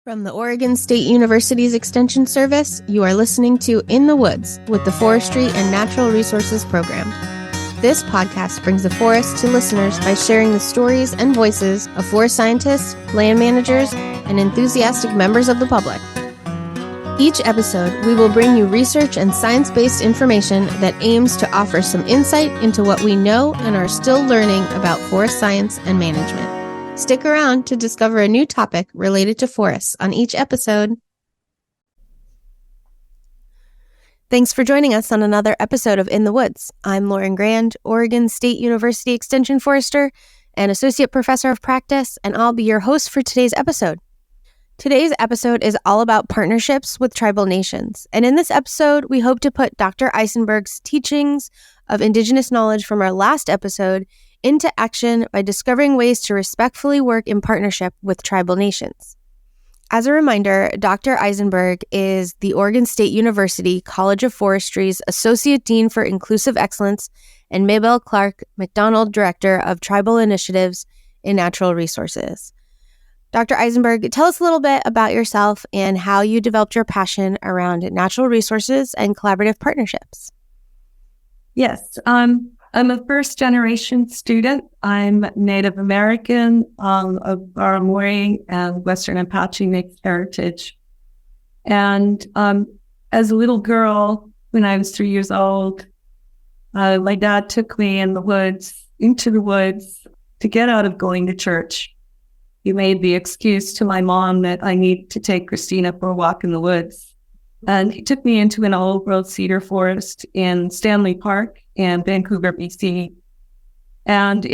From the Oregon State University's Extension Service, you are listening to In the Woods with the Forestry and Natural Resources Program. This podcast brings the forest to listeners by sharing the stories and voices of forest scientists, land managers, and enthusiastic members of the public. Each episode, we will bring you research and science-based information that aims to offer some insight into what we know and are still learning about forest science and management. Stick around to discover a new topic related to forests on each episode. Thanks for joining us on another episode of In the Woods. I'm Lauren Grand, Oregon State University Extension Forester and Associate Professor of Practice, and I'll be your host for today's episode. Today's episode is all about partnerships with tribal nations, and in this episode, we hope to put Dr. Eisenberg's teachings of Indigenous knowledge from our last episode into action by discovering ways to respectfully work in partnership with tribal nations. As a reminder, Dr. Eisenberg is the Oregon State University College of Forestry's Associate Dean for Inclusive Excellence and Mabel Clark McDonald Director of Tribal Initiatives in Natural Resources. Dr. Eisenberg, tell us a little bit about yourself and how you developed your passion around natural resources and collaborative partnerships. Yes, I'm a first-generation student. I'm Native American of Armori and Western Apache mixed heritage. And as a little girl, when I was 3 years old, my dad took me into the woods to get out of going to church. He made the excuse to my mom that I need to take Cristina for a walk in the woods. And he took me into an old-growth cedar forest in Stanley Park in Vancouver, BC. And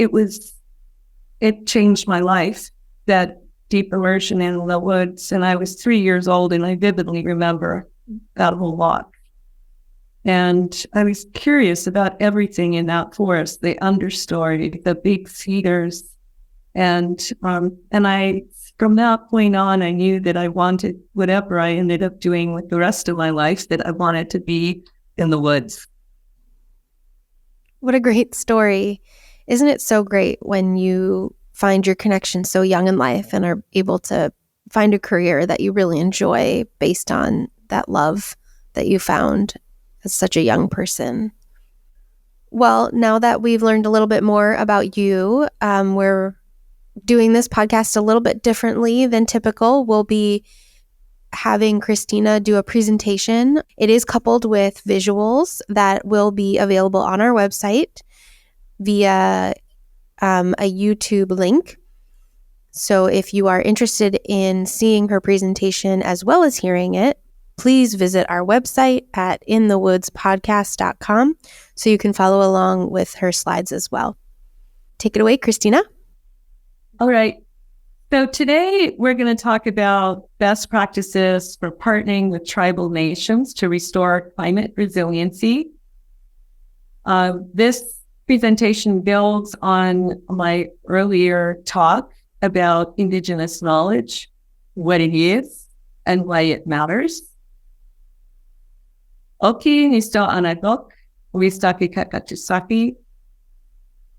it changed my life, that deep immersion in the woods. And I was 3 years old, and I vividly remember that whole walk. And I was curious about everything in that forest, the understory, the big cedars. And from that point on, I knew that I wanted whatever I ended up doing with the rest of my life, that I wanted to be in the woods. What a great story. Isn't it so great when you find your connection so young in life and are able to find a career that you really enjoy based on that love that you found as such a young person? Well, now that we've learned a little bit more about you, we're doing this podcast a little bit differently than typical. We'll be having Cristina do a presentation. It is coupled with visuals that will be available on our website via a YouTube link. So if you are interested in seeing her presentation as well as hearing it, please visit our website at inthewoodspodcast.com so you can follow along with her slides as well. Take it away, Cristina. All right. So today we're going to talk about best practices for partnering with tribal nations to restore climate resiliency. This presentation builds on my earlier talk about Indigenous knowledge, what it is, and why it matters. Oki nisto anagok, wistaki kakatusaki.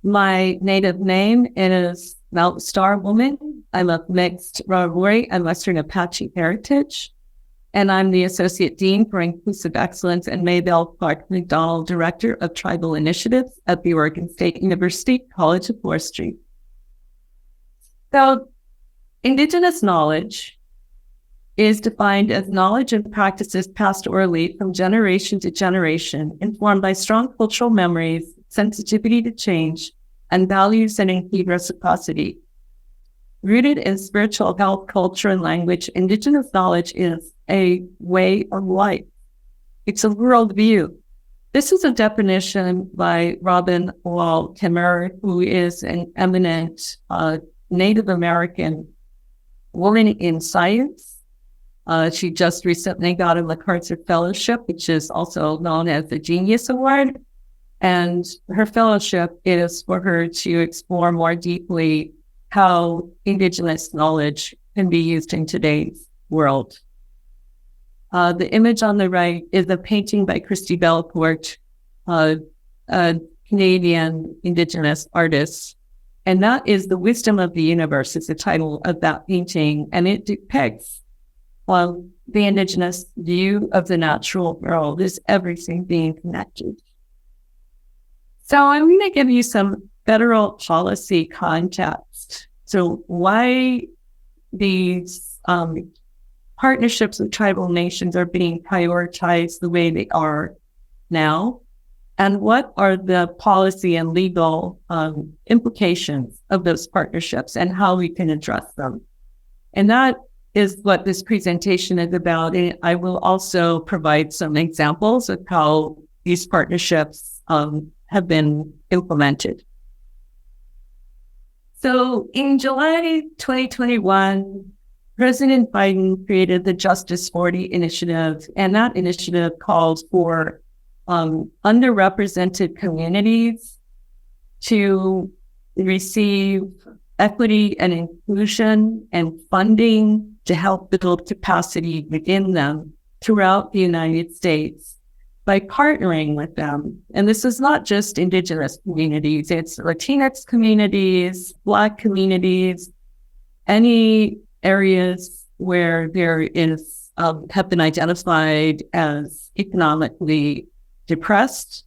My native name is Mount Star Woman. I'm of mixed Armori and Western Apache heritage, and I'm the Associate Dean for Inclusive Excellence and Mabel Clark McDonald Director of Tribal Initiatives at the Oregon State University College of Forestry. So, Indigenous knowledge is defined as knowledge and practices passed orally from generation to generation, informed by strong cultural memories, sensitivity to change, and values that include reciprocity. Rooted in spiritual health, culture, and language, Indigenous knowledge is a way of life. It's a worldview. This is a definition by Robin Wall Kimmerer, who is an eminent Native American woman in science. She just recently got a MacArthur Fellowship, which is also known as the Genius Award. And her fellowship is for her to explore more deeply how Indigenous knowledge can be used in today's world. The image on the right is a painting by Christy Belcourt, a Canadian Indigenous artist. And that is The Wisdom of the Universe is the title of that painting. And it depicts the Indigenous view of the natural world is everything being connected. So I'm going to give you some federal policy context. So why these partnerships with tribal nations are being prioritized the way they are now, and what are the policy and legal implications of those partnerships and how we can address them. And that is what this presentation is about. And I will also provide some examples of how these partnerships have been implemented. So in July 2021, President Biden created the Justice 40 initiative, and that initiative calls for underrepresented communities to receive equity and inclusion and funding to help build capacity within them throughout the United States by partnering with them. And this is not just Indigenous communities, it's Latinx communities, Black communities, any areas where there is have been identified as economically depressed.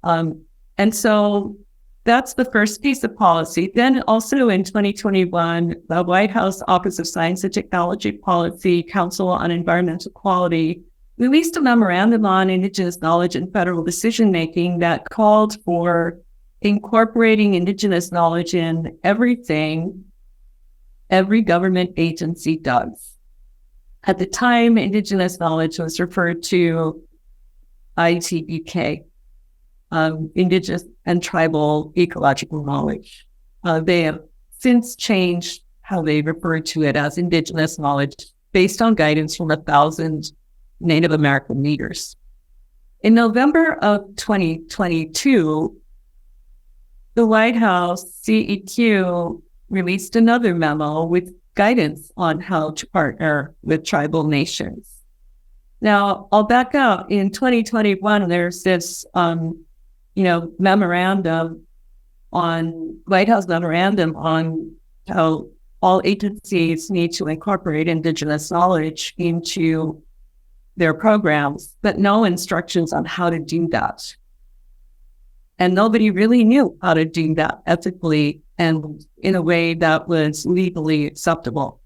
And so that's the first piece of policy. Then also in 2021, the White House Office of Science and Technology Policy Council on Environmental Quality released a memorandum on Indigenous knowledge and federal decision-making that called for incorporating Indigenous knowledge in everything every government agency does. At the time, Indigenous knowledge was referred to ITEK, Indigenous and Tribal Ecological Knowledge. They have since changed how they refer to it as Indigenous knowledge based on guidance from 1,000 Native American leaders. In November of 2022, the White House CEQ released another memo with guidance on how to partner with tribal nations. Now, I'll back up. In 2021, there's this, memorandum on White House memorandum on how all agencies need to incorporate Indigenous knowledge into their programs, but no instructions on how to do that. And nobody really knew how to do that ethically and in a way that was legally acceptable.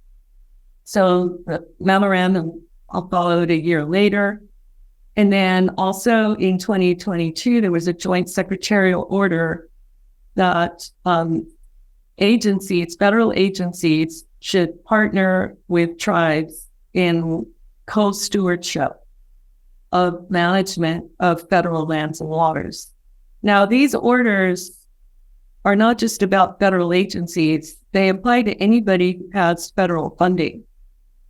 So the memorandum followed a year later. And then also in 2022, there was a joint secretarial order that federal agencies should partner with tribes in co-stewardship of management of federal lands and waters. Now, these orders are not just about federal agencies. They apply to anybody who has federal funding,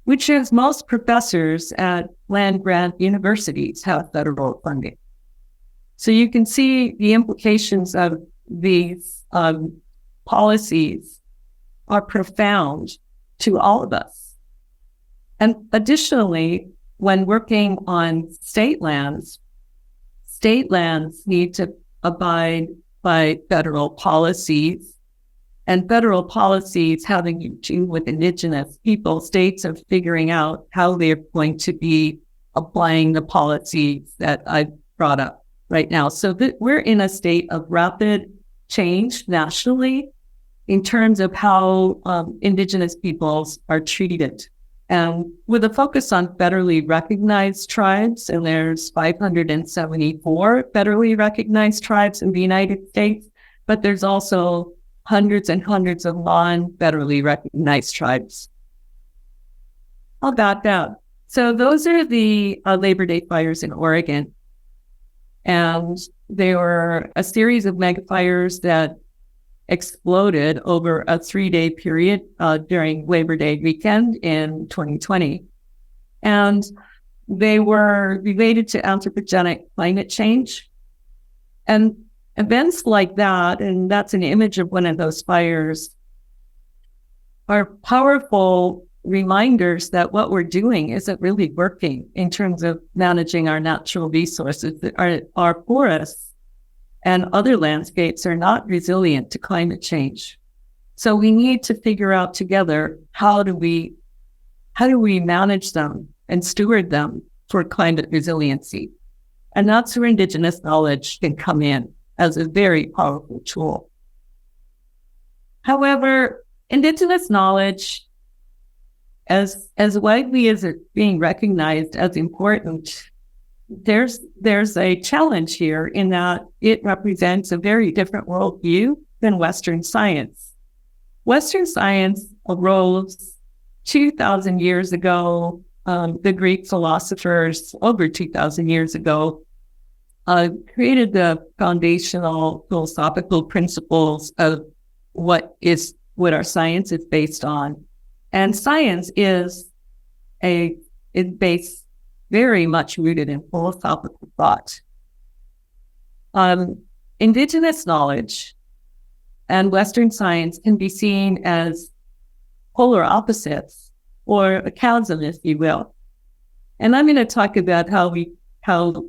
which is most professors at land-grant universities have federal funding. So you can see the implications of these policies are profound to all of us. And additionally, when working on state lands need to abide by federal policies, and federal policies having to do with Indigenous people. States are figuring out how they're going to be applying the policies that I brought up right now. So we're in a state of rapid change nationally in terms of how Indigenous peoples are treated. And with a focus on federally recognized tribes, and there's 574 federally recognized tribes in the United States, but there's also hundreds and hundreds of non-federally recognized tribes. I'll back up. So those are the Labor Day fires in Oregon. And they were a series of mega fires that exploded over a 3-day period during Labor Day weekend in 2020. And they were related to anthropogenic climate change. And events like that, and that's an image of one of those fires, are powerful reminders that what we're doing isn't really working in terms of managing our natural resources. Our forests and other landscapes are not resilient to climate change. So we need to figure out together, how do we how do we manage them and steward them for climate resiliency? And that's where Indigenous knowledge can come in as a very powerful tool. However, Indigenous knowledge, as widely as it's being recognized as important, there's a challenge here in that it represents a very different worldview than Western science. Western science arose 2,000 years ago. The Greek philosophers over 2,000 years ago created the foundational philosophical principles of what our science is based on. And science is based very much rooted in philosophical thought. Indigenous knowledge and Western science can be seen as polar opposites, or a chasm, if you will. And I'm going to talk about how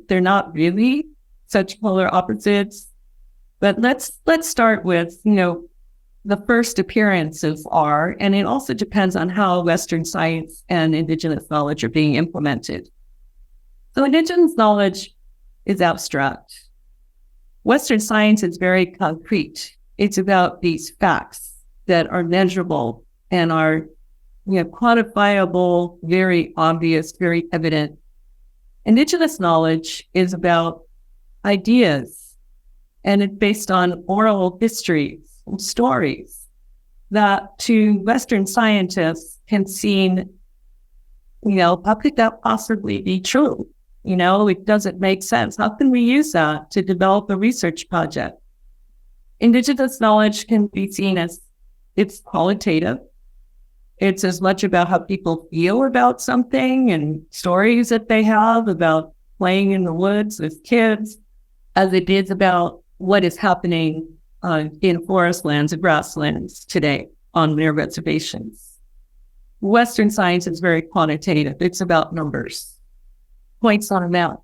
they're not really such polar opposites. But let's start with, the first appearances are, and it also depends on how Western science and Indigenous knowledge are being implemented. So Indigenous knowledge is abstract. Western science is very concrete. It's about these facts that are measurable and are quantifiable, very obvious, very evident. Indigenous knowledge is about ideas, and it's based on oral histories and stories that to Western scientists can seem, how could that possibly be true? It doesn't make sense. How can we use that to develop a research project? Indigenous knowledge can be seen as it's qualitative. It's as much about how people feel about something and stories that they have about playing in the woods with kids, as it is about what is happening in forest lands and grasslands today on their reservations. Western science is very quantitative. It's about numbers, points on a map.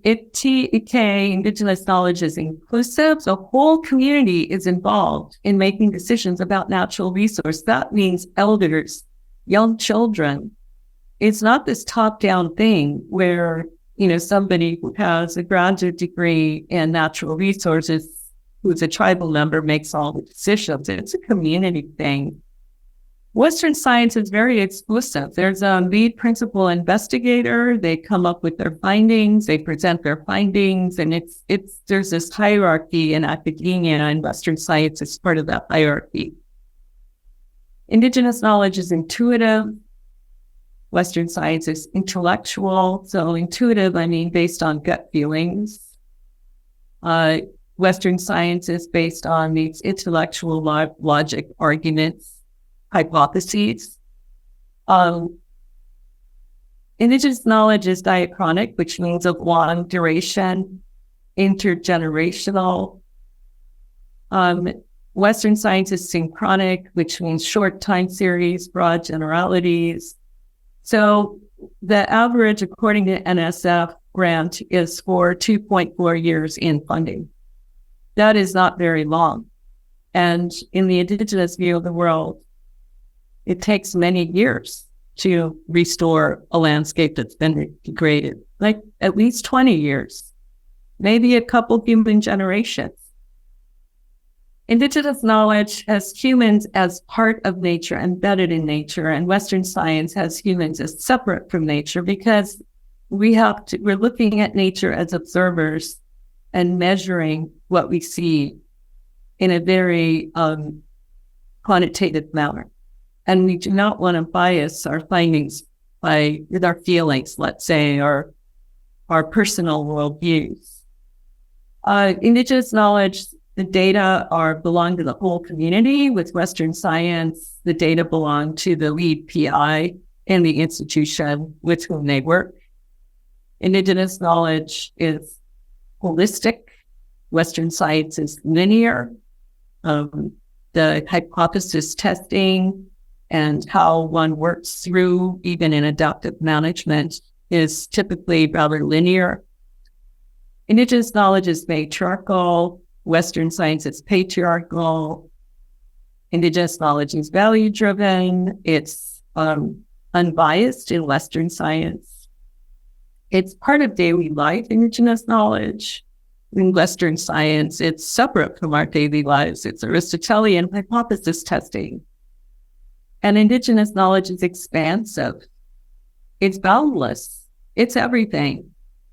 Indigenous knowledge is inclusive. The whole community is involved in making decisions about natural resource. That means elders, young children. It's not this top-down thing where, somebody who has a graduate degree in natural resources, who's a tribal member, makes all the decisions. It's a community thing. Western science is very explicit. There's a lead principal investigator. They come up with their findings. They present their findings, and there's this hierarchy in academia, and Western science is part of that hierarchy. Indigenous knowledge is intuitive. Western science is intellectual. So intuitive, I mean, based on gut feelings. Western science is based on these intellectual logic arguments, hypotheses. Indigenous knowledge is diachronic, which means of long duration, intergenerational. Western science is synchronic, which means short time series, broad generalities. So the average, according to NSF grant, is for 2.4 years in funding. That is not very long. And in the Indigenous view of the world, it takes many years to restore a landscape that's been degraded, like at least 20 years, maybe a couple human generations. Indigenous knowledge has humans as part of nature, embedded in nature, and Western science has humans as separate from nature, because we're looking at nature as observers and measuring what we see in a very quantitative manner. And we do not want to bias our findings with our feelings, let's say, or our personal worldviews. Indigenous knowledge, the data belong to the whole community. With Western science, the data belong to the lead PI and the institution with whom they work. Indigenous knowledge is holistic. Western science is linear. The hypothesis testing and how one works through, even in adaptive management, is typically rather linear. Indigenous knowledge is matriarchal. Western science is patriarchal. Indigenous knowledge is value-driven. It's unbiased in Western science. It's part of daily life, Indigenous knowledge. In Western science, it's separate from our daily lives. It's Aristotelian hypothesis testing. And Indigenous knowledge is expansive. It's boundless. It's everything.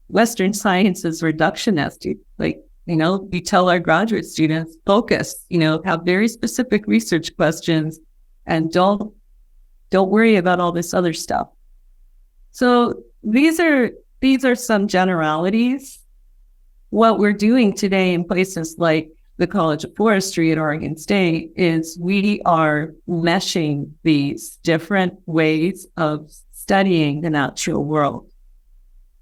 Western science is reductionist. We tell our graduate students, focus, have very specific research questions and don't worry about all this other stuff. So these are some generalities. What we're doing today in places like the College of Forestry at Oregon State is we are meshing these different ways of studying the natural world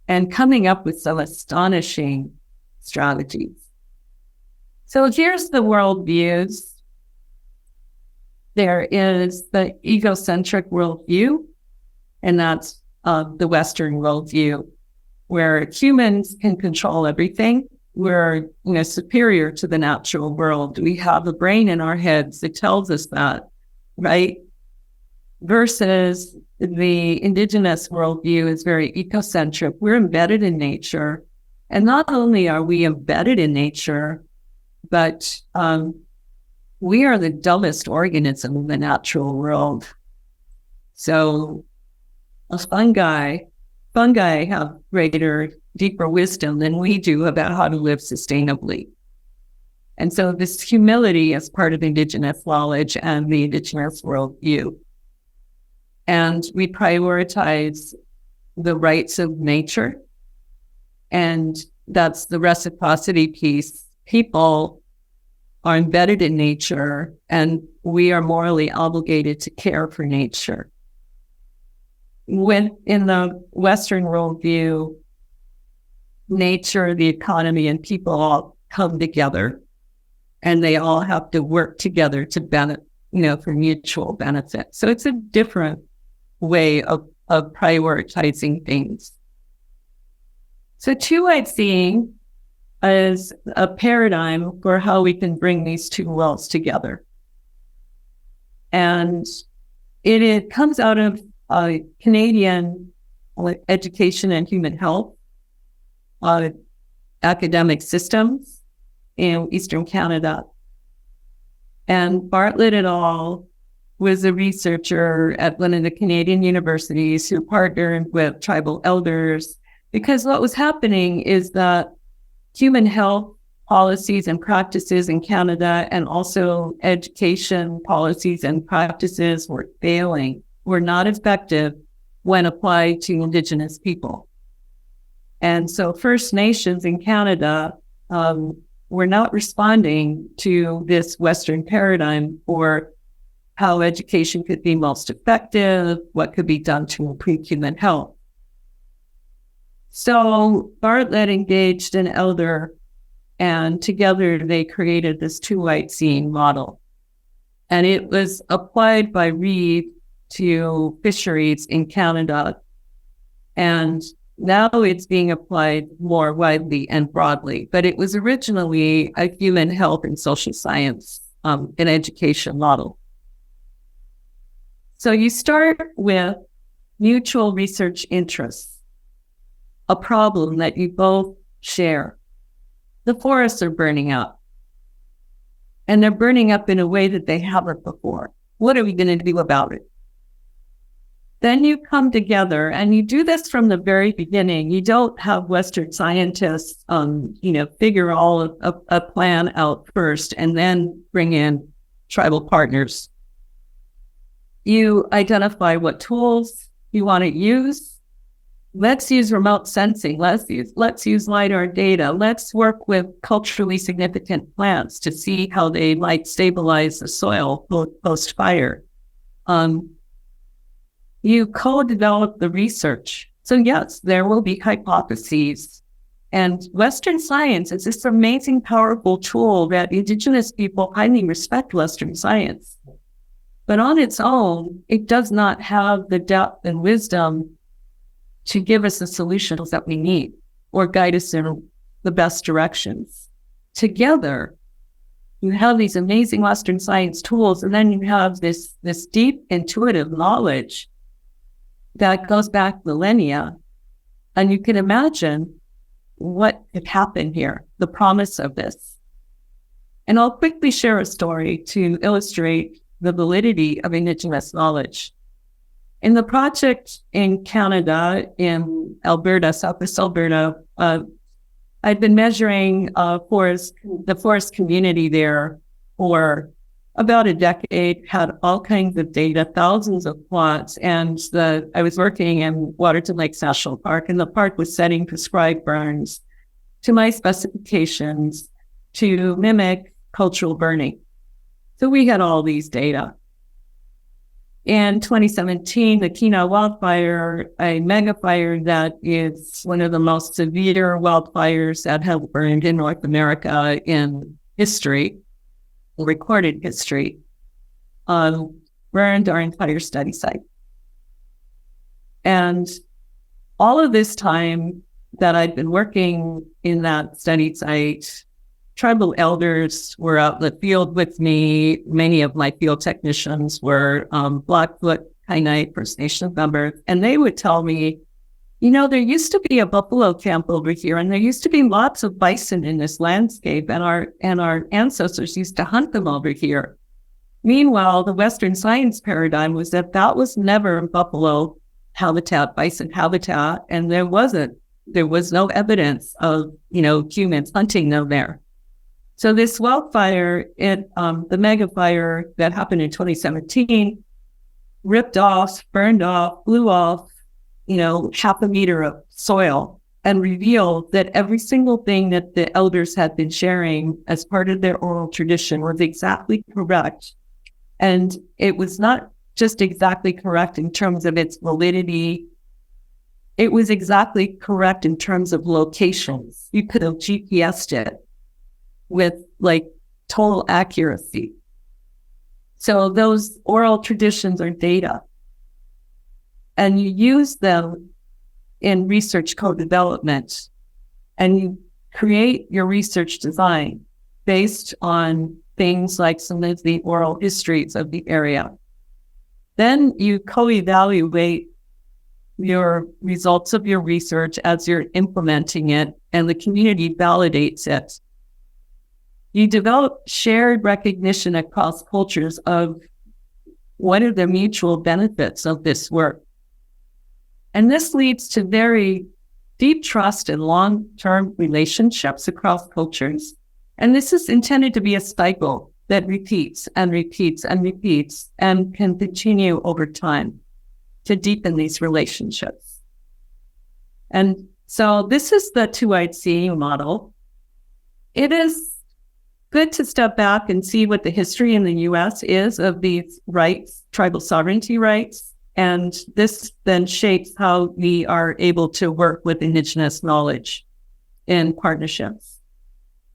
and coming up with some astonishing strategies. So here's the worldviews. There is the egocentric worldview, and that's the Western worldview, where humans can control everything. We're superior to the natural world. We have a brain in our heads that tells us that, right? Versus the Indigenous worldview is very ecocentric. We're embedded in nature. And not only are we embedded in nature, but we are the dumbest organism in the natural world. So fungi have greater, deeper wisdom than we do about how to live sustainably. And so this humility is part of Indigenous knowledge and the Indigenous worldview. And we prioritize the rights of nature. And that's the reciprocity piece. People are embedded in nature, and we are morally obligated to care for nature. When in the Western worldview, nature, the economy, and people all come together, and they all have to work together to benefit, for mutual benefit. So it's a different way of prioritizing things. So two-eyed seeing is a paradigm for how we can bring these two worlds together. And it comes out of Canadian education and human health academic systems in Eastern Canada. And Bartlett et al. Was a researcher at one of the Canadian universities who partnered with tribal elders, because what was happening is that human health policies and practices in Canada and also education policies and practices were failing, were not effective when applied to Indigenous people. And so First Nations in Canada were not responding to this Western paradigm for how education could be most effective, what could be done to improve human health. So Bartlett engaged an elder, and together they created this two-eyed seeing model. And it was applied by Reed to fisheries in Canada. And now it's being applied more widely and broadly. But it was originally a human health and social science and education model. So you start with mutual research interests, a problem that you both share. The forests are burning up, and they're burning up in a way that they haven't before. What are we going to do about it? Then you come together, and you do this from the very beginning. You don't have Western scientists, figure all a plan out first, and then bring in tribal partners. You identify what tools you want to use. Let's use remote sensing. Let's use LiDAR data. Let's work with culturally significant plants to see how they might stabilize the soil post-fire. You co-develop the research. So yes, there will be hypotheses. And Western science is this amazing, powerful tool that Indigenous people highly respect Western science. But on its own, it does not have the depth and wisdom to give us the solutions that we need or guide us in the best directions. Together, you have these amazing Western science tools, and then you have this deep intuitive knowledge that goes back millennia. And you can imagine what could happen here, the promise of this. And I'll quickly share a story to illustrate the validity of Indigenous knowledge. In the project in Canada, in Alberta, Southwest Alberta, I'd been measuring the forest community there for about a decade, had all kinds of data, thousands of plots, and I was working in Waterton Lakes National Park, and the park was setting prescribed burns to my specifications to mimic cultural burning. So we had all these data. In 2017, the Kena wildfire, a mega fire that is one of the most severe wildfires that have burned in North America in history, recorded history, burned our entire study site. And all of this time that I'd been working in that study site, tribal elders were out in the field with me. Many of my field technicians were Blackfoot, Kainai, First Nation members, and they would tell me, there used to be a buffalo camp over here, and there used to be lots of bison in this landscape, and our ancestors used to hunt them over here. Meanwhile, the Western science paradigm was that was never buffalo habitat, bison habitat, and there was no evidence of, humans hunting them there. So this wildfire, the mega fire that happened in 2017, ripped off, burned off, blew off, half a meter of soil, and revealed that every single thing that the elders had been sharing as part of their oral tradition was exactly correct. And it was not just exactly correct in terms of its validity. It was exactly correct in terms of locations. You could have GPSed it with total accuracy. So those oral traditions are data, and you use them in research co-development, and you create your research design based on things like some of the oral histories of the area. Then you co-evaluate your results of your research as you're implementing it, and the community validates it. You develop shared recognition across cultures of what are the mutual benefits of this work. And this leads to very deep trust and long-term relationships across cultures. And this is intended to be a cycle that repeats and repeats and repeats and can continue over time to deepen these relationships. And so this is the two-eyed seeing model. It is good to step back and see what the history in the U.S. is of these rights, tribal sovereignty rights. And this then shapes how we are able to work with Indigenous knowledge in partnerships.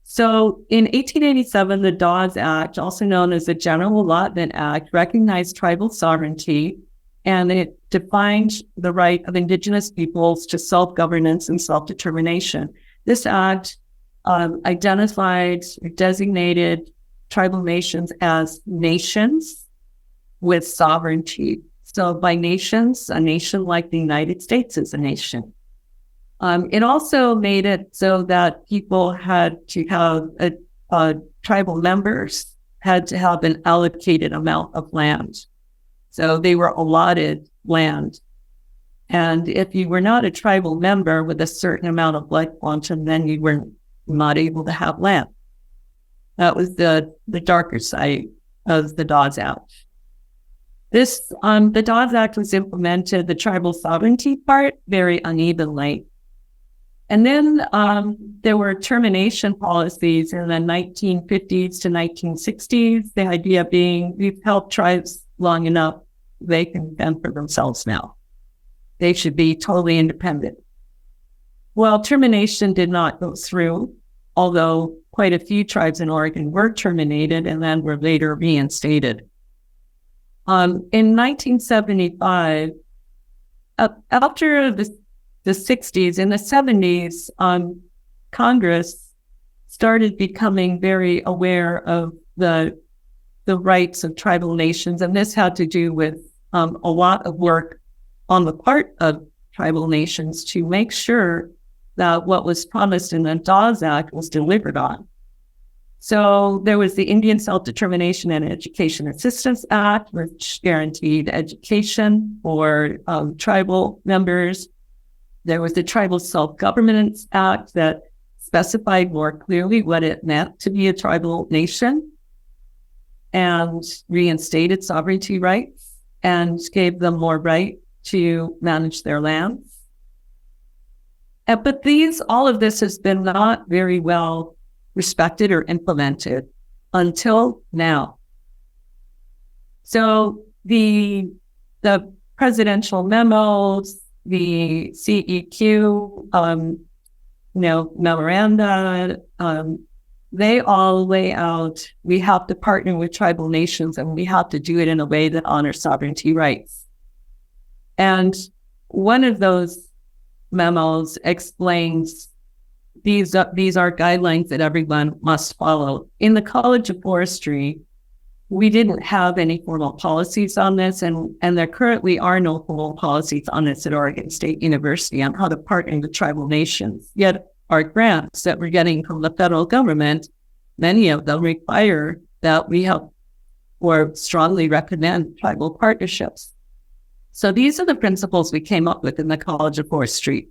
So in 1887, the Dawes Act, also known as the General Allotment Act, recognized tribal sovereignty, and it defined the right of Indigenous peoples to self-governance and self-determination. This act identified or designated tribal nations as nations with sovereignty. So by nations, a nation like the United States is a nation. It also made it so that people had to have tribal members had to have an allocated amount of land. So they were allotted land. And if you were not a tribal member with a certain amount of life quantum, then you were not able to have land. That was the darker side of the Dawes Act. The Dawes Act was implemented, the tribal sovereignty part, very unevenly. And then there were termination policies in the 1950s to 1960s, the idea being we've helped tribes long enough, they can fend for themselves now. They should be totally independent. Well, termination did not go through, although quite a few tribes in Oregon were terminated and then were later reinstated. In 1975, after the 60s, in the 70s, Congress started becoming very aware of the rights of tribal nations, and this had to do with a lot of work on the part of tribal nations to make sure that what was promised in the Dawes Act was delivered on. So there was the Indian Self-Determination and Education Assistance Act, which guaranteed education for tribal members. There was the Tribal Self-Governance Act that specified more clearly what it meant to be a tribal nation and reinstated sovereignty rights and gave them more right to manage their lands. But all of this has been not very well respected or implemented until now. So the presidential memos, the CEQ, memoranda, they all lay out, we have to partner with tribal nations and we have to do it in a way that honors sovereignty rights. And one of those memos explains these are guidelines that everyone must follow. In the College of Forestry, we didn't have any formal policies on this, and there currently are no formal policies on this at Oregon State University on how to partner with tribal nations. Yet our grants that we're getting from the federal government, many of them require that we help or strongly recommend tribal partnerships. So these are the principles we came up with in the College of Forestry.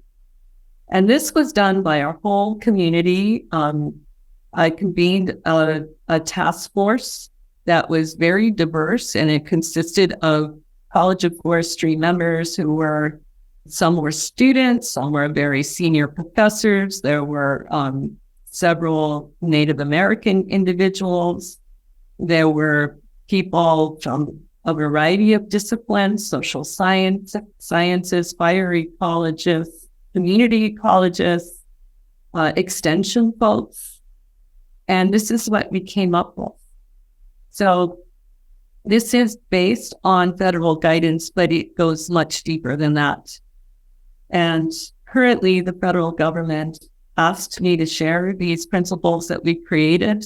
And this was done by our whole community. I convened a task force that was very diverse, and it consisted of College of Forestry members some were students, some were very senior professors. There were several Native American individuals. There were people from a variety of disciplines, social sciences, fire ecologists, community ecologists, extension folks. And this is what we came up with. So this is based on federal guidance, but it goes much deeper than that. And currently, the federal government asked me to share these principles that we created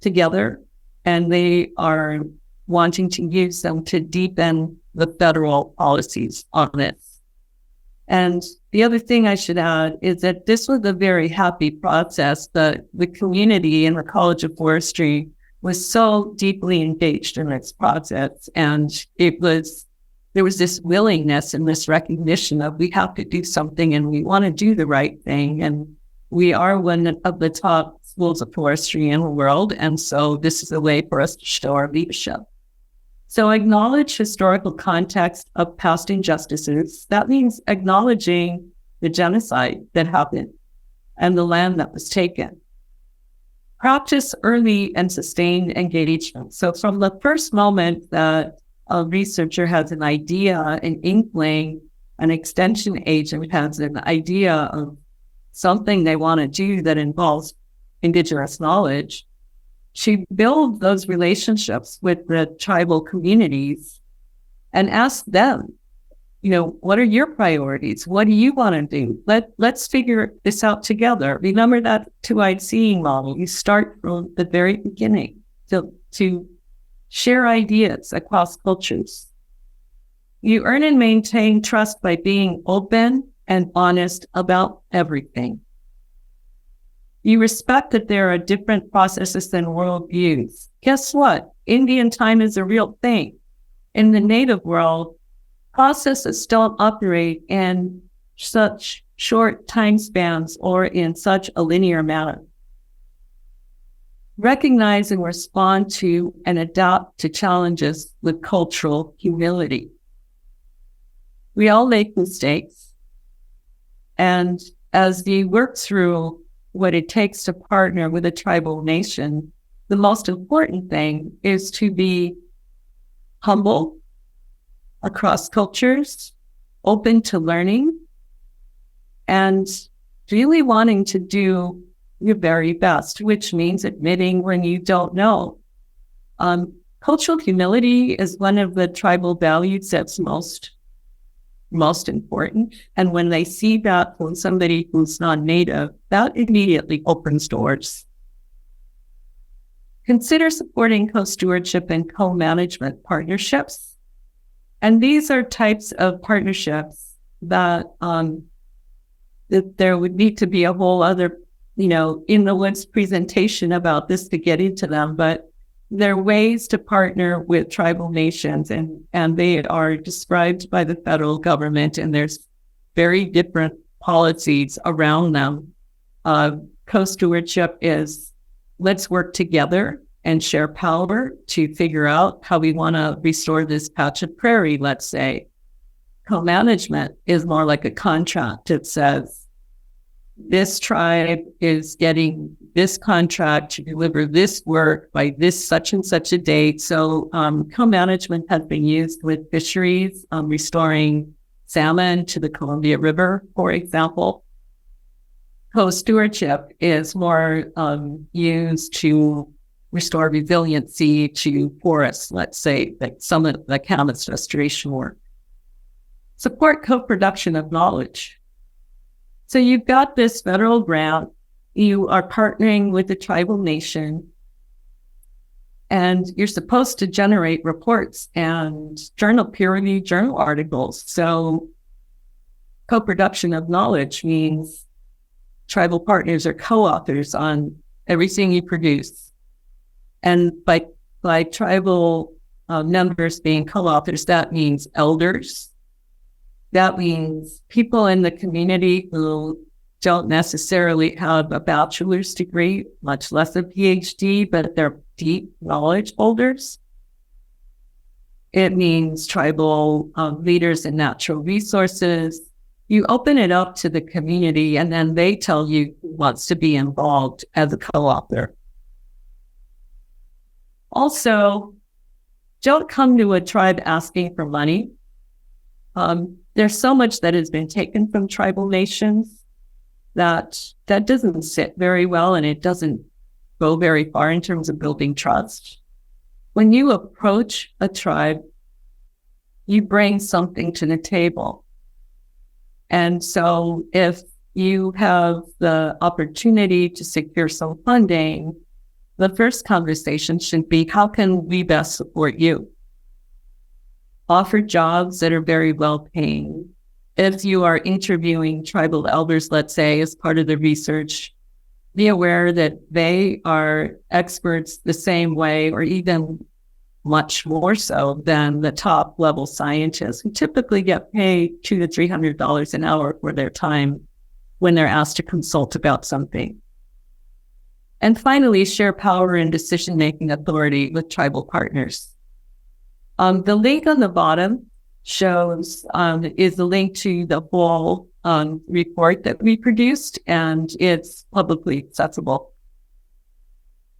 together, and they are wanting to use them to deepen the federal policies on this. And the other thing I should add is that this was a very happy process. The community in the College of Forestry was so deeply engaged in this process, and there was this willingness and this recognition of we have to do something and we want to do the right thing. And we are one of the top schools of forestry in the world. And so this is a way for us to show our leadership. So acknowledge historical context of past injustices. That means acknowledging the genocide that happened and the land that was taken. Practice early and sustained engagement. So from the first moment that a researcher has an idea, an inkling, an extension agent has an idea of something they want to do that involves Indigenous knowledge, she builds those relationships with the tribal communities and ask them, what are your priorities? What do you want to do? Let's figure this out together. Remember that two-eyed seeing model. You start from the very beginning to share ideas across cultures. You earn and maintain trust by being open and honest about everything. You respect that there are different processes than worldviews. Guess what? Indian time is a real thing. In the Native world, processes don't operate in such short time spans or in such a linear manner. Recognize and respond to and adapt to challenges with cultural humility. We all make mistakes. And as we work through what it takes to partner with a tribal nation, the most important thing is to be humble across cultures, open to learning, and really wanting to do your very best, which means admitting when you don't know. Cultural humility is one of the tribal values that's most important. And when they see that from somebody who's non-native, that immediately opens doors. Consider supporting co-stewardship and co-management partnerships. And these are types of partnerships that there would need to be a whole other, in the woods presentation about this to get into them, but there are ways to partner with tribal nations, and they are described by the federal government, and there's very different policies around them. Co-stewardship is, let's work together and share power to figure out how we want to restore this patch of prairie, let's say. Co-management is more like a contract. It says, this tribe is getting this contract to deliver this work by this such and such a date. So co-management has been used with fisheries, restoring salmon to the Columbia River, for example. Co-stewardship is more used to restore resiliency to forests, let's say, like some of the camas restoration work. Support co-production of knowledge. So you've got this federal grant, you are partnering with the tribal nation, and you're supposed to generate reports and peer-reviewed journal articles. So co-production of knowledge means tribal partners are co-authors on everything you produce. And by tribal members being co-authors, that means elders. That means people in the community who don't necessarily have a bachelor's degree, much less a PhD, but they're deep knowledge holders. It means tribal leaders in natural resources. You open it up to the community, and then they tell you who wants to be involved as a co-author. Also, don't come to a tribe asking for money. There's so much that has been taken from tribal nations that doesn't sit very well, and it doesn't go very far in terms of building trust. When you approach a tribe, you bring something to the table. And so if you have the opportunity to secure some funding, the first conversation should be, how can we best support you? Offer jobs that are very well paying. If you are interviewing tribal elders, let's say, as part of the research, be aware that they are experts the same way, or even much more so than the top level scientists, who typically get paid $200 to $300 an hour for their time when they're asked to consult about something. And finally, share power and decision-making authority with tribal partners. The link on the bottom shows is the link to the whole report that we produced, and it's publicly accessible.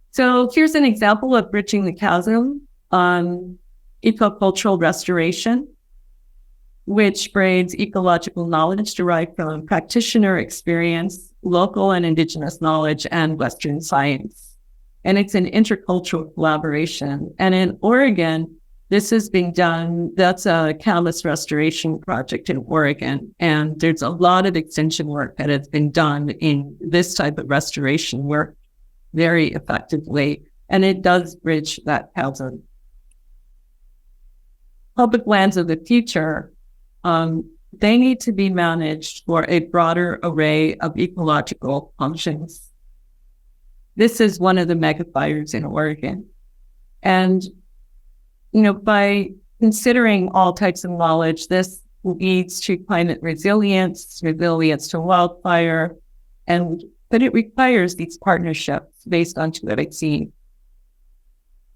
So here's an example of bridging the chasm on ecocultural restoration, which brings ecological knowledge derived from practitioner experience, local and Indigenous knowledge, and Western science. And it's an intercultural collaboration. And in Oregon, this is being done, that's a camas restoration project in Oregon. And there's a lot of extension work that has been done in this type of restoration work very effectively. And it does bridge that chasm. Public lands of the future, they need to be managed for a broader array of ecological functions. This is one of the megafires in Oregon. And by considering all types of knowledge, this leads to climate resilience to wildfire, but it requires these partnerships based on what I've seen.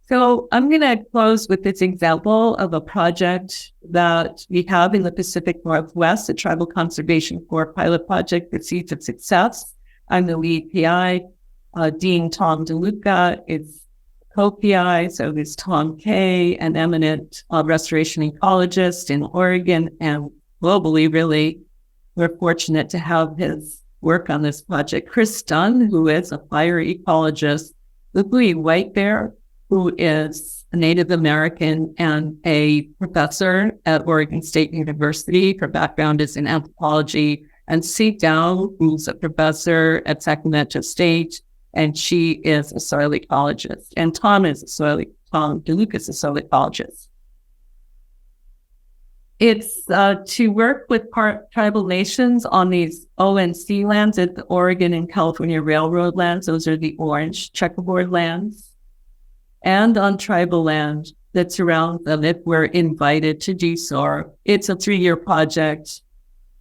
So I'm going to close with this example of a project that we have in the Pacific Northwest, a tribal conservation corps pilot project that Seeds of Success. I'm the lead PI. Dean Tom DeLuca is co-PI, so there's Tom Kay, an eminent restoration ecologist in Oregon and globally, really. We're fortunate to have his work on this project. Chris Dunn, who is a fire ecologist. Louis White Bear, who is a Native American and a professor at Oregon State University. Her background is in anthropology. And C. Dow, who's a professor at Sacramento State, and she is a soil ecologist. And Tom DeLuca is a soil ecologist. It's to work with tribal nations on these ONC lands at the Oregon and California Railroad lands. Those are the orange checkerboard lands. And on tribal land that surrounds them if we're invited to do so. It's a 3-year project.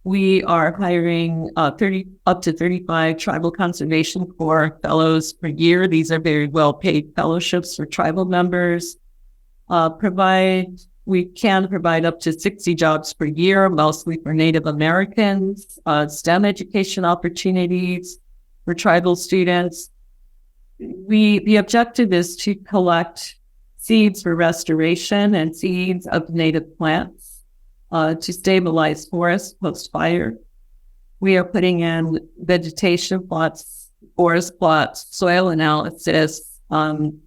We are hiring up to 35 tribal conservation corps fellows per year. These are very well-paid fellowships for tribal members. We can provide up to 60 jobs per year, mostly for Native Americans, STEM education opportunities for tribal students. The objective is to collect seeds for restoration and seeds of native plants to stabilize forests post-fire. We are putting in vegetation plots, forest plots, soil analysis, and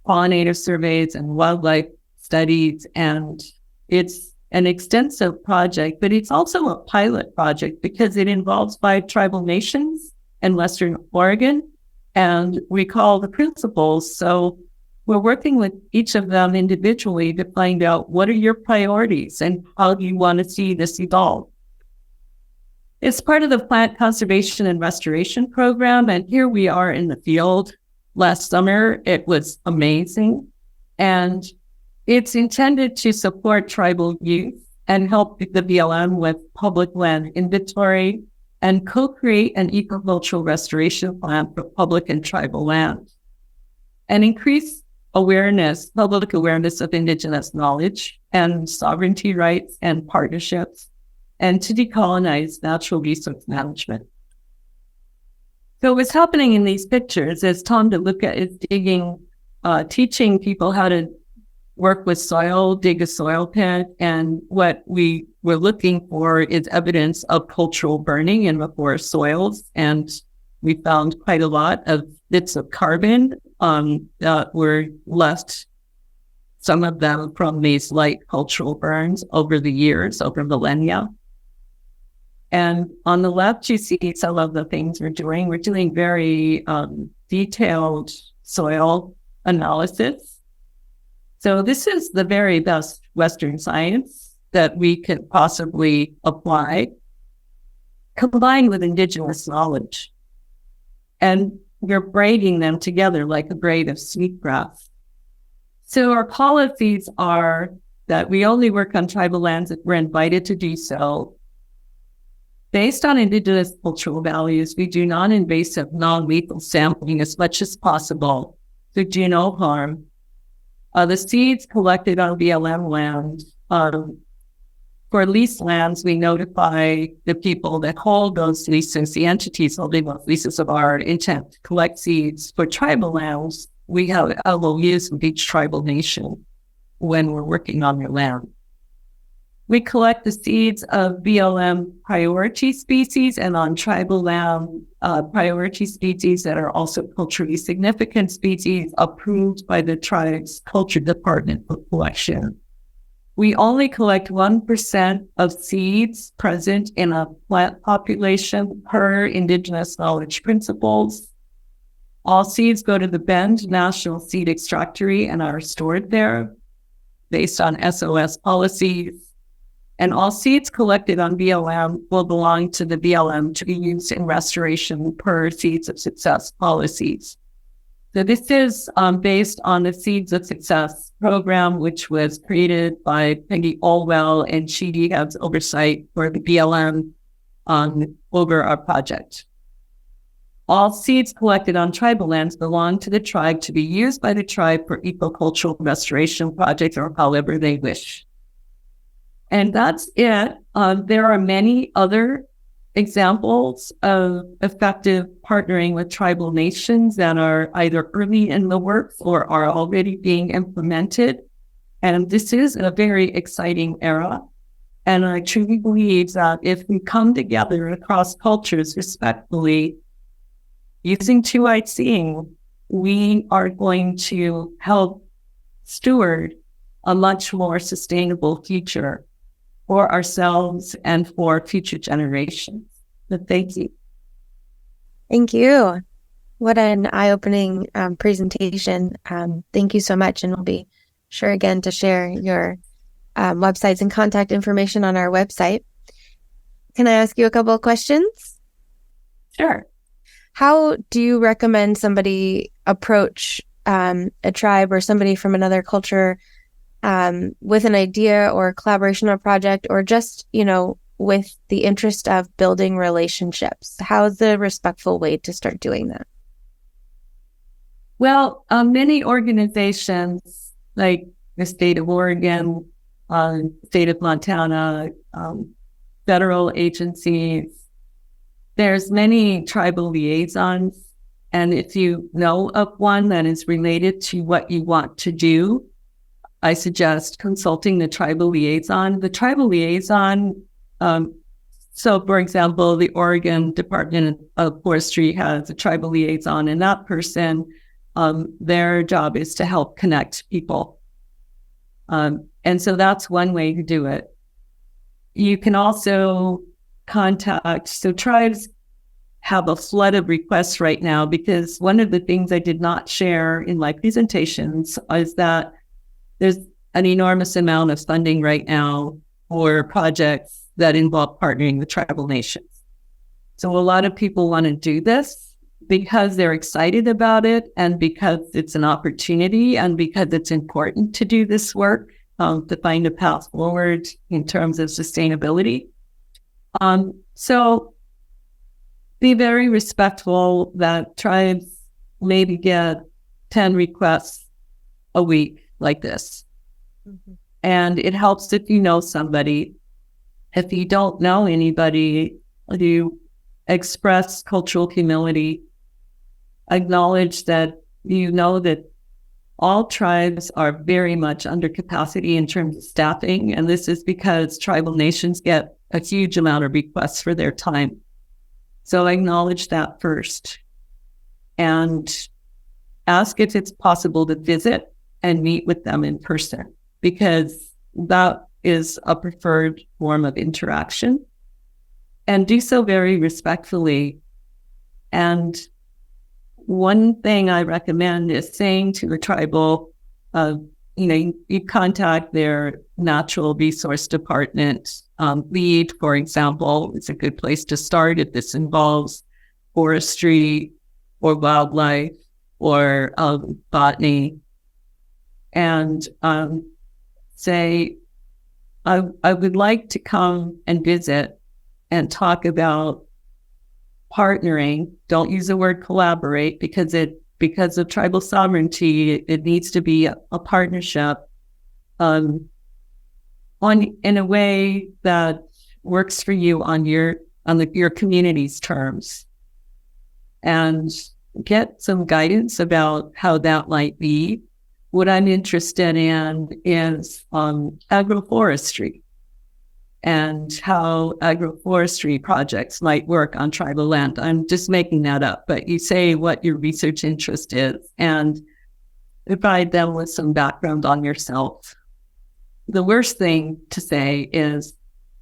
pollinator surveys and wildlife studies. And it's an extensive project, but it's also a pilot project because it involves 5 tribal nations in Western Oregon. And we call the principals. So we're working with each of them individually to find out what are your priorities and how do you want to see this evolve. It's part of the Plant Conservation and Restoration Program. And here we are in the field. Last summer, it was amazing. And it's intended to support tribal youth and help the BLM with public land inventory and co-create an ecological restoration plan for public and tribal land, and increase public awareness of Indigenous knowledge and sovereignty rights and partnerships, and to decolonize natural resource management. So what's happening in these pictures, as Tom DeLuca is teaching people how to work with soil, dig a soil pit, and what we were looking for is evidence of cultural burning in the forest soils. And we found quite a lot of bits of carbon that were left, some of them from these light cultural burns over the years, over millennia. And on the left, you see some of the things we're doing. We're doing very detailed soil analysis. So this is the very best Western science that we could possibly apply, combined with Indigenous knowledge. And we're braiding them together like a braid of sweetgrass. So our policies are that we only work on tribal lands if we're invited to do so. Based on Indigenous cultural values, we do non-invasive, non-lethal sampling as much as possible to do no harm. The seeds collected on BLM land, for leased lands, we notify the people that hold those leases, the entities holding those leases of our intent to collect seeds. For tribal lands, we have LOUs with each tribal nation when we're working on their land. We collect the seeds of BLM priority species and on tribal land priority species that are also culturally significant species approved by the tribe's culture department for collection. We only collect 1% of seeds present in a plant population per Indigenous knowledge principles. All seeds go to the Bend National Seed Extractory and are stored there based on SOS policies. And all seeds collected on BLM will belong to the BLM to be used in restoration per Seeds of Success policies. So this is based on the Seeds of Success program, which was created by Peggy Olwell, and she has oversight for the BLM over our project. All seeds collected on tribal lands belong to the tribe to be used by the tribe for ecocultural restoration projects or however they wish. And that's it. There are many other examples of effective partnering with tribal nations that are either early in the works or are already being implemented. And this is a very exciting era. And I truly believe that if we come together across cultures respectfully, using two-eyed seeing, we are going to help steward a much more sustainable future for ourselves and for future generations. But thank you. Thank you. What an eye-opening presentation. Thank you so much. And we'll be sure again to share your websites and contact information on our website. Can I ask you a couple of questions? Sure. How do you recommend somebody approach a tribe or somebody from another culture with an idea or collaboration or project, or just, with the interest of building relationships? How's the respectful way to start doing that? Well, many organizations like the state of Oregon, state of Montana, federal agencies, there's many tribal liaisons. And if you know of one that is related to what you want to do, I suggest consulting the tribal liaison. The tribal liaison, so for example, the Oregon Department of Forestry has a tribal liaison, and that person, their job is to help connect people. And so that's one way to do it. You can also so tribes have a flood of requests right now, because one of the things I did not share in my presentations is that there's an enormous amount of funding right now for projects that involve partnering with tribal nations. So a lot of people want to do this because they're excited about it, and because it's an opportunity, and because it's important to do this work to find a path forward in terms of sustainability. So be very respectful that tribes maybe get 10 requests a week like this. Mm-hmm. And it helps if you know somebody. If you don't know anybody, you express cultural humility, acknowledge that you know that all tribes are very much under capacity in terms of staffing. And this is because tribal nations get a huge amount of requests for their time. So acknowledge that first, and ask if it's possible to visit and meet with them in person, because that is a preferred form of interaction. And do so very respectfully. And one thing I recommend is saying to a tribal, you contact their natural resource department lead, for example. It's a good place to start if this involves forestry or wildlife or botany, and say, I would like to come and visit and talk about partnering. Don't use the word collaborate, because of tribal sovereignty, it needs to be a partnership in a way that works for you on your community's terms, and get some guidance about how that might be. What I'm interested in is agroforestry, and how agroforestry projects might work on tribal land. I'm just making that up, but you say what your research interest is and provide them with some background on yourself. The worst thing to say is,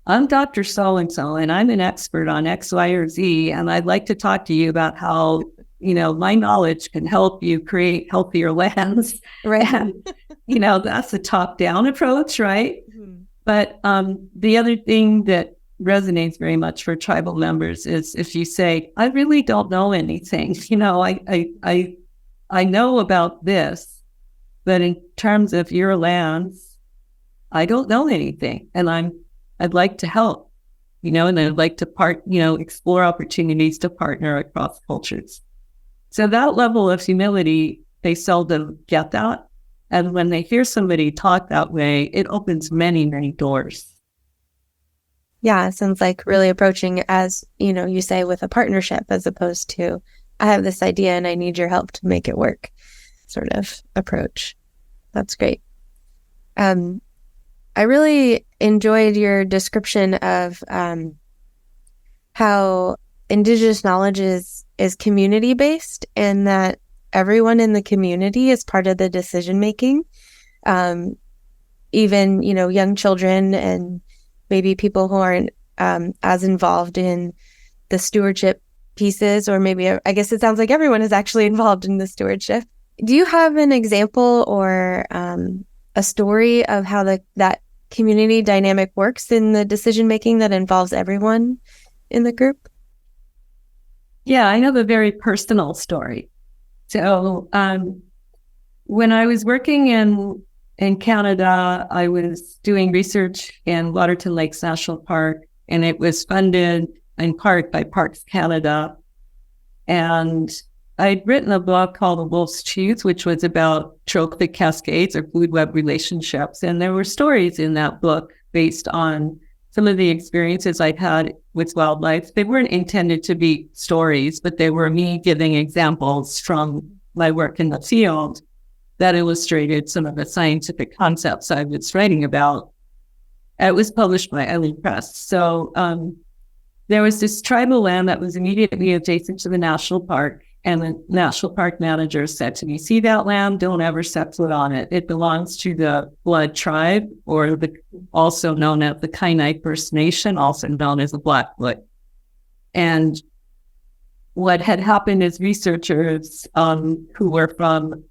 I'm Dr. So-and-so, and I'm an expert on X, Y, or Z, and I'd like to talk to you about how, my knowledge can help you create healthier lands. Right. And, that's a top-down approach, right? Mm-hmm. But the other thing that resonates very much for tribal members is if you say, I really don't know anything. I know about this, but in terms of your lands, I don't know anything, and I'd like to help, and I'd like to explore opportunities to partner across cultures. So that level of humility, they seldom get that. And when they hear somebody talk that way, it opens many, many doors. Yeah, it sounds like really approaching as, you say, with a partnership, as opposed to, I have this idea and I need your help to make it work sort of approach. That's great. I really enjoyed your description of how Indigenous knowledge is community-based, and that everyone in the community is part of the decision-making. Even, young children and maybe people who aren't as involved in the stewardship pieces, or maybe, I guess it sounds like everyone is actually involved in the stewardship. Do you have an example or a story of how that community dynamic works in the decision making that involves everyone in the group? Yeah, I have a very personal story. So when I was working in Canada, I was doing research in Waterton Lakes National Park, and it was funded in part by Parks Canada. And I'd written a blog called The Wolf's Tooth, which was about trophic cascades or food web relationships. And there were stories in that book based on some of the experiences I'd had with wildlife. They weren't intended to be stories, but they were me giving examples from my work in the field that illustrated some of the scientific concepts I was writing about. It was published by Eileen Press. So there was this tribal land that was immediately adjacent to the national park. And the national park manager said to me, see that land? Don't ever set foot on it. It belongs to the Blood tribe, or also known as the Kainai First Nation, also known as the Blackfoot. And what had happened is researchers who were from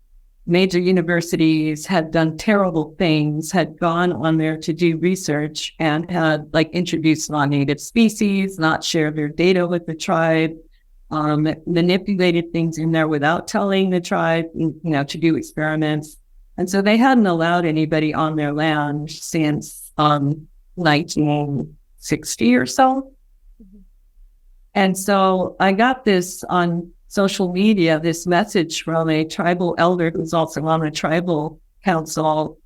major universities had done terrible things, had gone on there to do research and had introduced non-native species, not shared their data with the tribe, manipulated things in there without telling the tribe, to do experiments. And so they hadn't allowed anybody on their land since 1960 or so. Mm-hmm. And so I got this on social media, this message from a tribal elder who's also on the tribal council.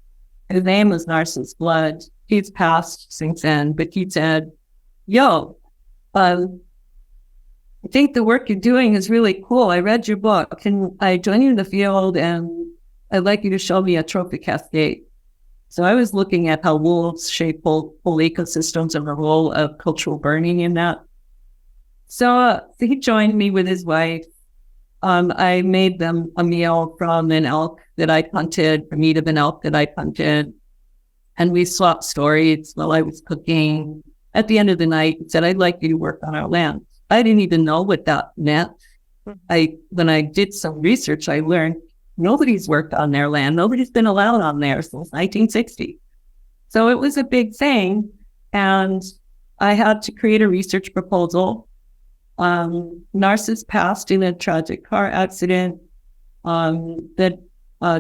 His name was Narcissus Blood. He's passed since then, but he said, yo, I think the work you're doing is really cool. I read your book. Can I join you in the field? And I'd like you to show me a trophic cascade. So I was looking at how wolves shape whole ecosystems and the role of cultural burning in that. So he joined me with his wife. I made them a meal from an elk that I hunted, the meat of an elk that I hunted. And we swapped stories while I was cooking. At the end of the night, he said, I'd like you to work on our land. I didn't even know what that meant. When I did some research, I learned nobody's worked on their land. Nobody's been allowed on there since 1960. So it was a big thing. And I had to create a research proposal. Narcissus passed in a tragic car accident. The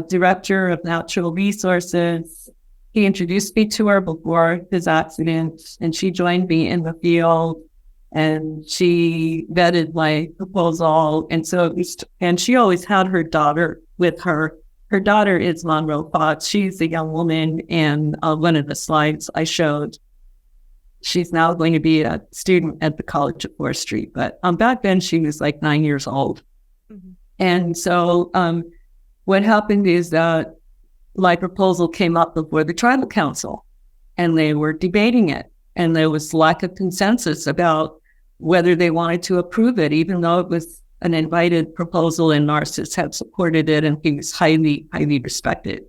director of natural resources, he introduced me to her before his accident, and she joined me in the field. And she vetted my proposal. And so and she always had her daughter with her. Her daughter is Monroe Fox. She's a young woman. And one of the slides I showed, she's now going to be a student at the College of Forestry. But back then she was 9 years old. Mm-hmm. And so what happened is that my proposal came up before the tribal council, and they were debating it. And there was lack of consensus about whether they wanted to approve it, even though it was an invited proposal and Narcissus had supported it and he was highly, highly respected.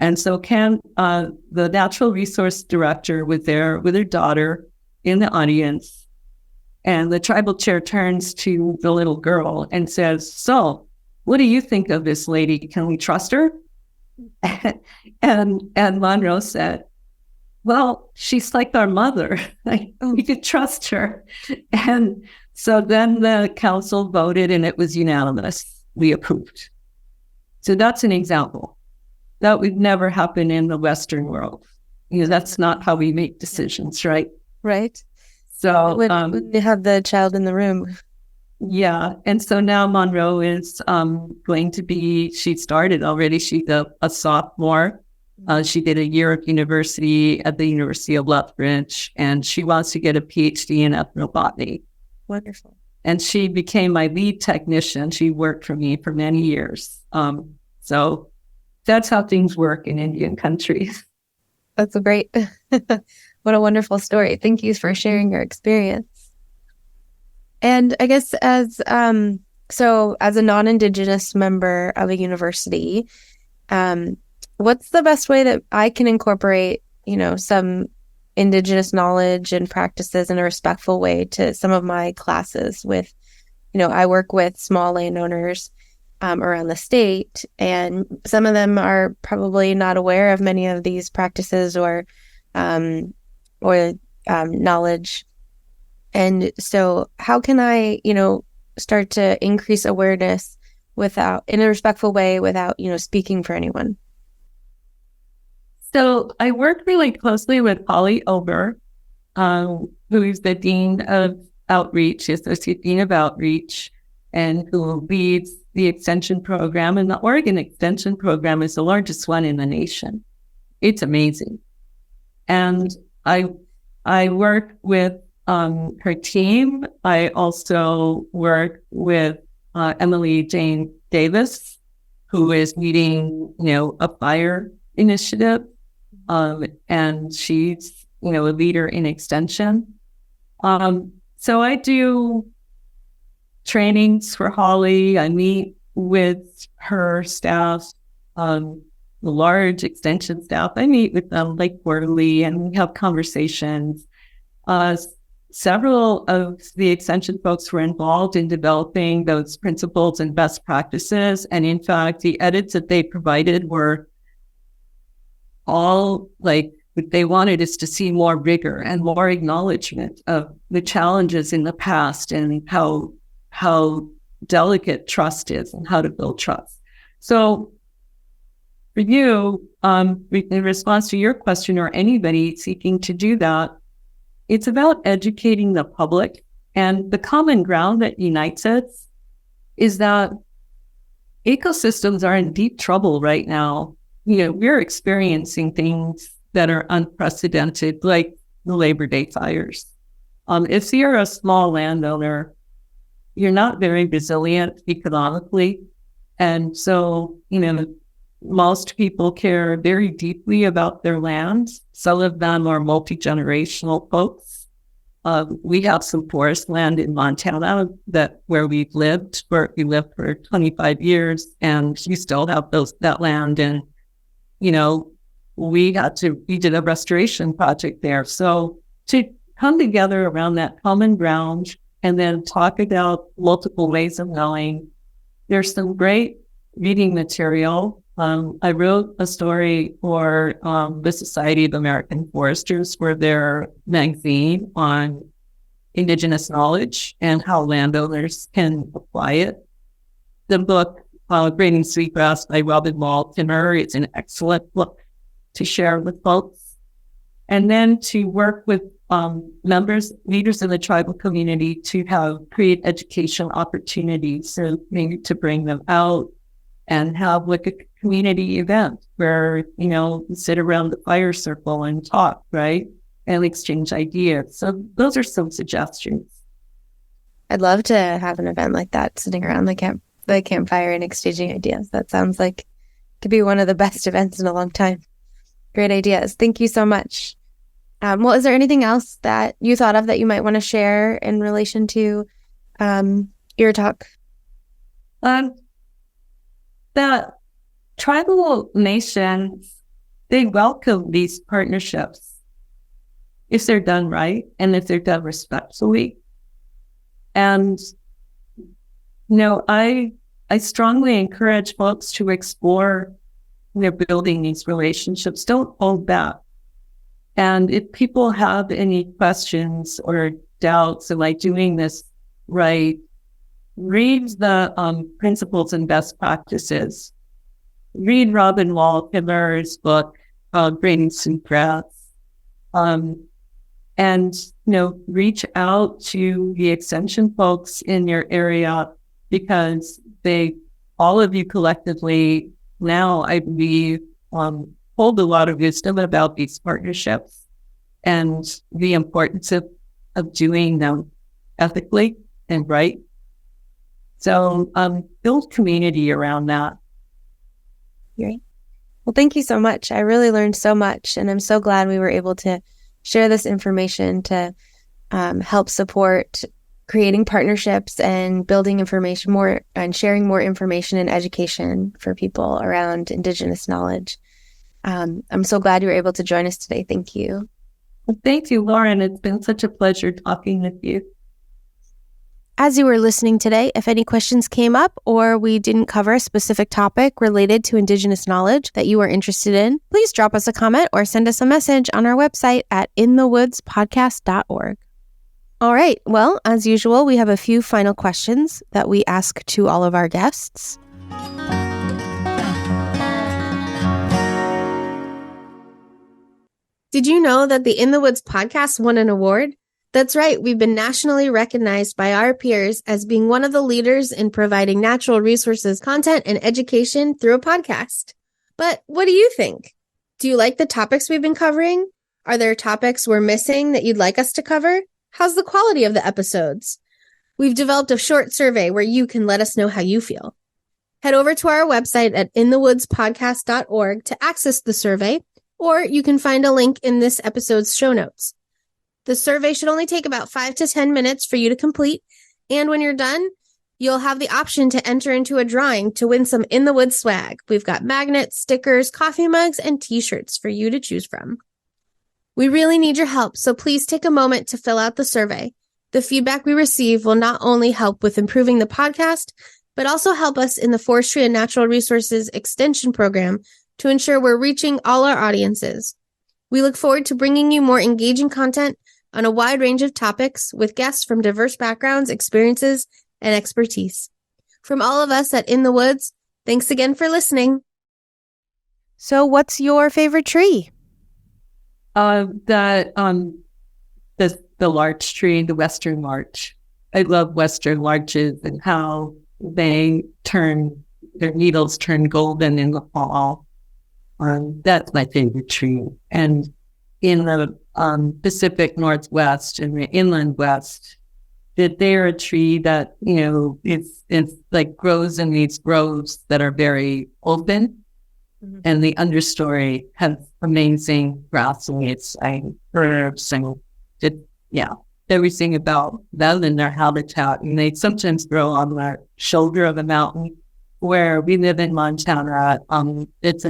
And so the natural resource director was there with her daughter in the audience, and the tribal chair turns to the little girl and says, so what do you think of this lady? Can we trust her? And Monroe said, well, she's like our mother. We could trust her. And so then the council voted and it was unanimous. We approved. So that's an example. That would never happen in the Western world. That's not how we make decisions, right? Right. So when you have the child in the room. Yeah. And so now Monroe is going to be, she started already. She's a sophomore. She did a year of university at the University of Lethbridge, and she wants to get a PhD in ethnobotany. Wonderful. And she became my lead technician. She worked for me for many years. So that's how things work in Indian countries. That's a great, what a wonderful story. Thank you for sharing your experience. And I guess as a non-Indigenous member of a university, what's the best way that I can incorporate, some Indigenous knowledge and practices in a respectful way to some of my classes with, I work with small landowners around the state, and some of them are probably not aware of many of these practices or um, or knowledge. And so how can I, start to increase awareness without, in a respectful way, without, speaking for anyone? So I work really closely with Polly Ober, who is the Dean of Outreach, the Associate Dean of Outreach, and who leads the Extension Program. And the Oregon Extension Program is the largest one in the nation. It's amazing. And I work with her team. I also work with Emily Jane Davis, who is leading, a fire initiative. And she's, a leader in extension. So I do trainings for Holly. I meet with her staff, the large extension staff. I meet with them like quarterly, and we have conversations. Several of the extension folks were involved in developing those principles and best practices. And in fact, the edits that they provided were all like, what they wanted is to see more rigor and more acknowledgement of the challenges in the past and how delicate trust is and how to build trust. So for you, in response to your question, or anybody seeking to do that, it's about educating the public. And the common ground that unites us is that ecosystems are in deep trouble right now. We're experiencing things that are unprecedented, like the Labor Day fires. If you're a small landowner, you're not very resilient economically. And so, most people care very deeply about their lands. Some of them are multi-generational folks. We have some forest land in Montana where we lived for 25 years, and we still have that land. And, we did a restoration project there. So to come together around that common ground and then talk about multiple ways of knowing, there's some great reading material. I wrote a story for the Society of American Foresters for their magazine on Indigenous knowledge and how landowners can apply it. The book, Grading Sweetgrass by Robin Wall Timmer, it's an excellent book to share with folks. And then to work with leaders in the tribal community to create education opportunities. So maybe to bring them out and have like a community event where, sit around the fire circle and talk, right? And exchange ideas. So those are some suggestions. I'd love to have an event like that, sitting around the campfire and exchanging ideas. That sounds like it could be one of the best events in a long time. Great ideas. Thank you so much. Well, is there anything else that you thought of that you might want to share in relation to your talk? That tribal nations, they welcome these partnerships if they're done right and if they're done respectfully. And, I strongly encourage folks to explore when they're building these relationships. Don't hold back. And if people have any questions or doubts, am I doing this right? Read the principles and best practices. Read Robin Wall Timmer's book, Grading Sweetgrass. And, reach out to the extension folks in your area, because all of you collectively now, I believe, hold a lot of wisdom about these partnerships and the importance of doing them ethically and right. So build community around that. Great. Well, thank you so much. I really learned so much, and I'm so glad we were able to share this information to help support creating partnerships and building information more and sharing more information and education for people around Indigenous knowledge. I'm so glad you were able to join us today. Thank you. Well, thank you, Lauren. It's been such a pleasure talking with you. As you were listening today, if any questions came up or we didn't cover a specific topic related to Indigenous knowledge that you were interested in, please drop us a comment or send us a message on our website at inthewoodspodcast.org. All right. Well, as usual, we have a few final questions that we ask to all of our guests. Did you know that the In the Woods podcast won an award? That's right. We've been nationally recognized by our peers as being one of the leaders in providing natural resources content and education through a podcast. But what do you think? Do you like the topics we've been covering? Are there topics we're missing that you'd like us to cover? How's the quality of the episodes? We've developed a short survey where you can let us know how you feel. Head over to our website at inthewoodspodcast.org to access the survey, or you can find a link in this episode's show notes. The survey should only take about 5 to 10 minutes for you to complete, and when you're done, you'll have the option to enter into a drawing to win some In the Woods swag. We've got magnets, stickers, coffee mugs, and t-shirts for you to choose from. We really need your help, so please take a moment to fill out the survey. The feedback we receive will not only help with improving the podcast, but also help us in the Forestry and Natural Resources Extension Program to ensure we're reaching all our audiences. We look forward to bringing you more engaging content on a wide range of topics with guests from diverse backgrounds, experiences, and expertise. From all of us at In the Woods, thanks again for listening. So what's your favorite tree? The larch tree, the western larch. I love western larches and how their needles turn golden in the fall. That's my favorite tree. And in the Pacific Northwest and the Inland West, that they're a tree that, it's like grows in these groves that are very open. Mm-hmm. And the understory has amazing grasses and herbs and everything about them and their habitat. And they sometimes grow on the shoulder of a mountain. Where we live in Montana, it's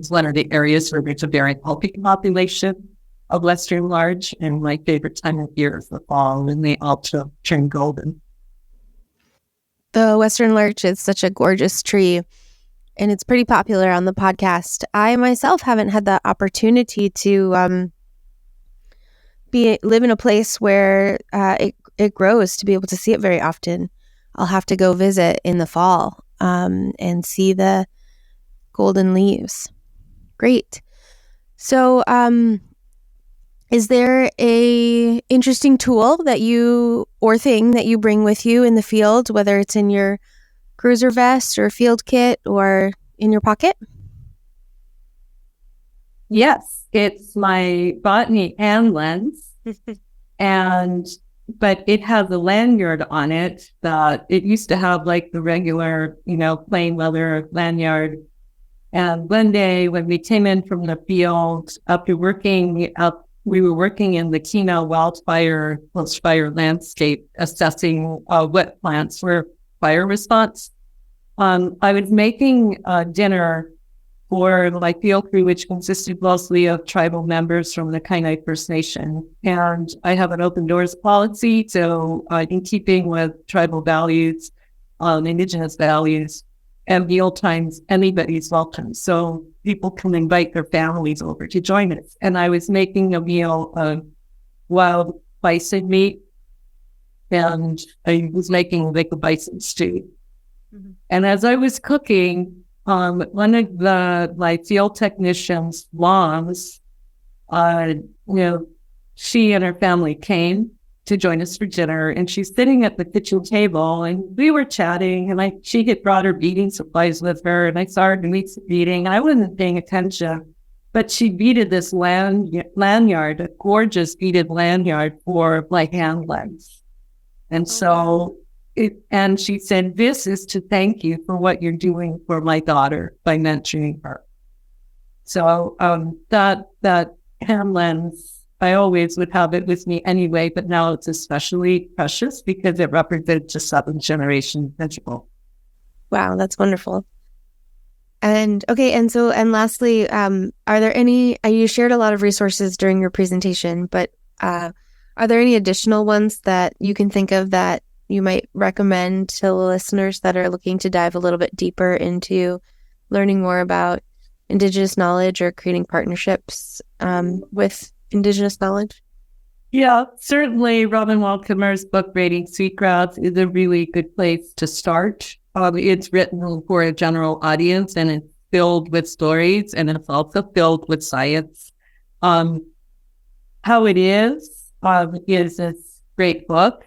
one of the areas where there's a very healthy population of western larch, and my favorite time of year is the fall when they also turn golden. The western larch is such a gorgeous tree, and it's pretty popular on the podcast. I myself haven't had the opportunity to live in a place where it grows to be able to see it very often. I'll have to go visit in the fall and see the golden leaves. Great. So, is there a interesting tool or thing that you bring with you in the field, whether it's in your cruiser vest or field kit or in your pocket? Yes, it's my botany hand lens, but it has a lanyard on it that it used to have like the regular, plain leather lanyard. And one day when we came in from the field after we were working in the Keno wildfire landscape, assessing what plants were fire response. I was making dinner for my field crew, which consisted mostly of tribal members from the Kainai First Nation. And I have an open doors policy, so in keeping with tribal values, Indigenous values, and meal times, anybody's welcome. So people can invite their families over to join us. And I was making a meal of wild bison meat, and I was making like a bison stew. Mm-hmm. And as I was cooking, one of my field technicians' moms, she and her family came to join us for dinner, and she's sitting at the kitchen table, and we were chatting, and she had brought her beading supplies with her, and I saw her doing some beading. I wasn't paying attention, but she beaded this lanyard, a gorgeous beaded lanyard for my hand lens. And and she said, "This is to thank you for what you're doing for my daughter by mentoring her." So that hand lens, I always would have it with me anyway, but now it's especially precious because it represents a 7th generation principle. Wow, that's wonderful. And lastly, are there any, you shared a lot of resources during your presentation, but are there any additional ones that you can think of that you might recommend to the listeners that are looking to dive a little bit deeper into learning more about Indigenous knowledge or creating partnerships with Indigenous knowledge? Yeah, certainly Robin Wall Kimmerer's book, Rating Sweetgrass, is a really good place to start. It's written for a general audience, and it's filled with stories, and it's also filled with science. How It Is this great book.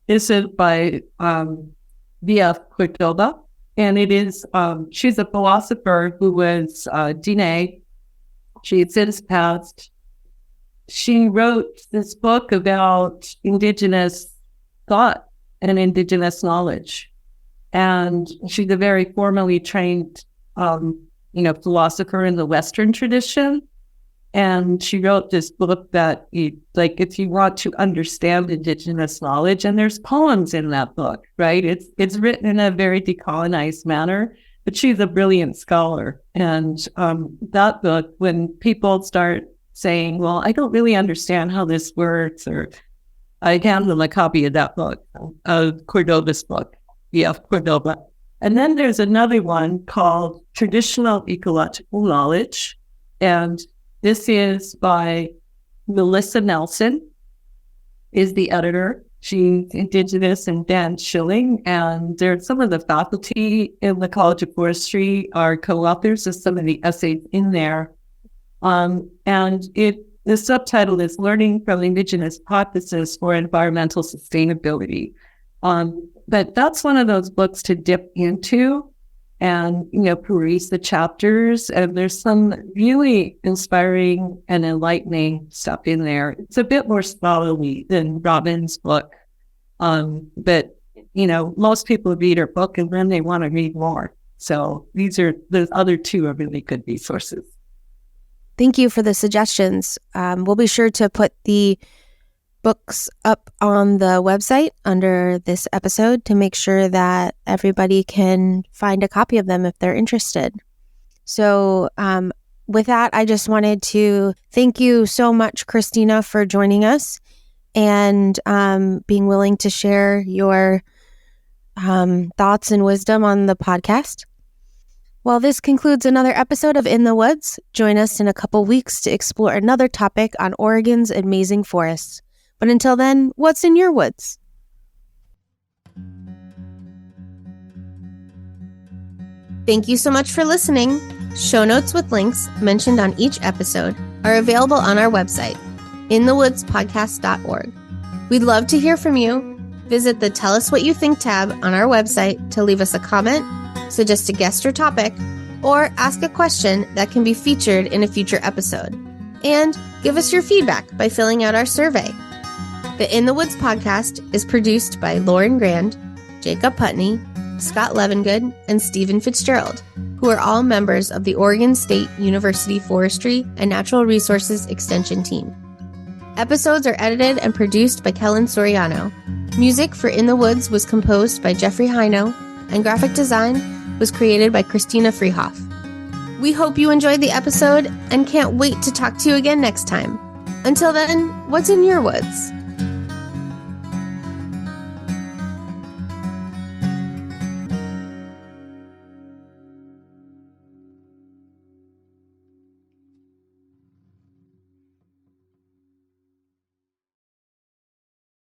This is by V.F. Cordova, and it is, she's a philosopher who was Diné. She had since passed. She wrote this book about Indigenous thought and Indigenous knowledge. And she's a very formally trained, philosopher in the Western tradition. And she wrote this book that, if you want to understand Indigenous knowledge, and there's poems in that book, right? It's written in a very decolonized manner, but she's a brilliant scholar. And that book, when people start saying, well, I don't really understand how this works, or I hand them a copy of that book, of Cordova's book, V.F. Cordova. And then there's another one called Traditional Ecological Knowledge. And this is by Melissa Nelson, is the editor. She's Indigenous, and Dan Schilling. And there's some of the faculty in the College of Forestry are co-authors of some of the essays in there. The subtitle is Learning from Indigenous Practices for Environmental Sustainability. But that's one of those books to dip into and, peruse the chapters. And there's some really inspiring and enlightening stuff in there. It's a bit more scholarly than Robin's book. But most people read her book and then they want to read more. So those other two are really good resources. Thank you for the suggestions. We'll be sure to put the books up on the website under this episode to make sure that everybody can find a copy of them if they're interested. So with that, I just wanted to thank you so much, Cristina, for joining us and being willing to share your thoughts and wisdom on the podcast. Well, this concludes another episode of In the Woods. Join us in a couple weeks to explore another topic on Oregon's amazing forests. But until then, what's in your woods? Thank you so much for listening. Show notes with links mentioned on each episode are available on our website, inthewoodspodcast.org. We'd love to hear from you. Visit the Tell Us What You Think tab on our website to leave us a comment, suggest a guest or topic, or ask a question that can be featured in a future episode. And give us your feedback by filling out our survey. The In the Woods podcast is produced by Lauren Grand, Jacob Putney, Scott Levengood, and Stephen Fitzgerald, who are all members of the Oregon State University Forestry and Natural Resources Extension team. Episodes are edited and produced by Kellen Soriano. Music for In the Woods was composed by Jeffrey Hino, and graphic design was created by Christina Freehoff. We hope you enjoyed the episode and can't wait to talk to you again next time. Until then, what's in your woods?